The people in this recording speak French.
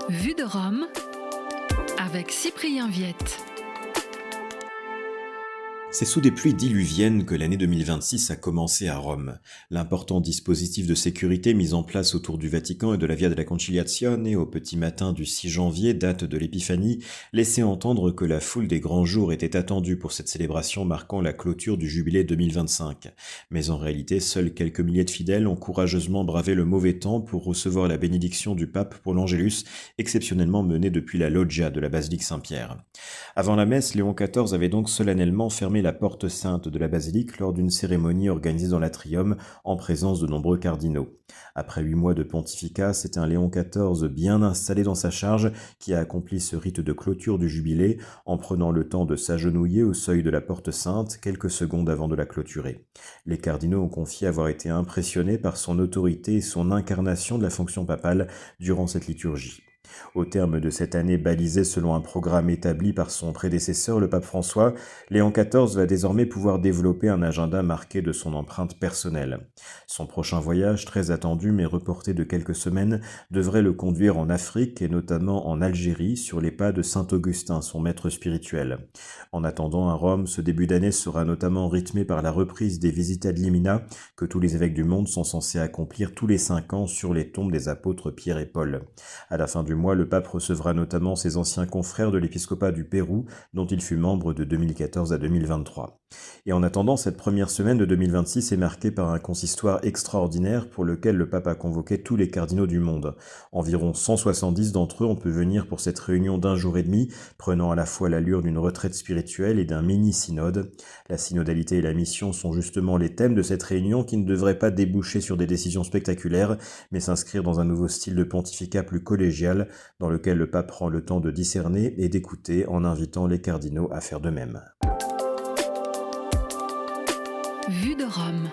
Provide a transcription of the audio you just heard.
Vue de Rome avec Cyprien Viette. C'est sous des pluies diluviennes que l'année 2026 a commencé à Rome. L'important dispositif de sécurité mis en place autour du Vatican et de la Via della Conciliazione au petit matin du 6 janvier, date de l'Épiphanie, laissait entendre que la foule des grands jours était attendue pour cette célébration marquant la clôture du jubilé 2025. Mais en réalité, seuls quelques milliers de fidèles ont courageusement bravé le mauvais temps pour recevoir la bénédiction du pape pour l'Angélus, exceptionnellement mené depuis la loggia de la basilique Saint-Pierre. Avant la messe, Léon XIV avait donc solennellement fermé la porte sainte de la basilique lors d'une cérémonie organisée dans l'atrium en présence de nombreux cardinaux. Après 8 mois de pontificat, c'est un Léon XIV bien installé dans sa charge qui a accompli ce rite de clôture du jubilé en prenant le temps de s'agenouiller au seuil de la porte sainte quelques secondes avant de la clôturer. Les cardinaux ont confié avoir été impressionnés par son autorité et son incarnation de la fonction papale durant cette liturgie. Au terme de cette année balisée selon un programme établi par son prédécesseur, le pape François, Léon XIV va désormais pouvoir développer un agenda marqué de son empreinte personnelle. Son prochain voyage, très attendu mais reporté de quelques semaines, devrait le conduire en Afrique et notamment en Algérie, sur les pas de saint Augustin, son maître spirituel. En attendant, à Rome, ce début d'année sera notamment rythmé par la reprise des visites ad limina que tous les évêques du monde sont censés accomplir tous les 5 ans sur les tombes des apôtres Pierre et Paul. À la fin du mois, le pape recevra notamment ses anciens confrères de l'épiscopat du Pérou, dont il fut membre de 2014 à 2023. Et en attendant, cette première semaine de 2026 est marquée par un consistoire extraordinaire pour lequel le pape a convoqué tous les cardinaux du monde. Environ 170 d'entre eux ont pu venir pour cette réunion d'un jour et demi, prenant à la fois l'allure d'une retraite spirituelle et d'un mini-synode. La synodalité et la mission sont justement les thèmes de cette réunion qui ne devrait pas déboucher sur des décisions spectaculaires, mais s'inscrire dans un nouveau style de pontificat plus collégial, dans lequel le pape prend le temps de discerner et d'écouter en invitant les cardinaux à faire de même. Vue de Rome.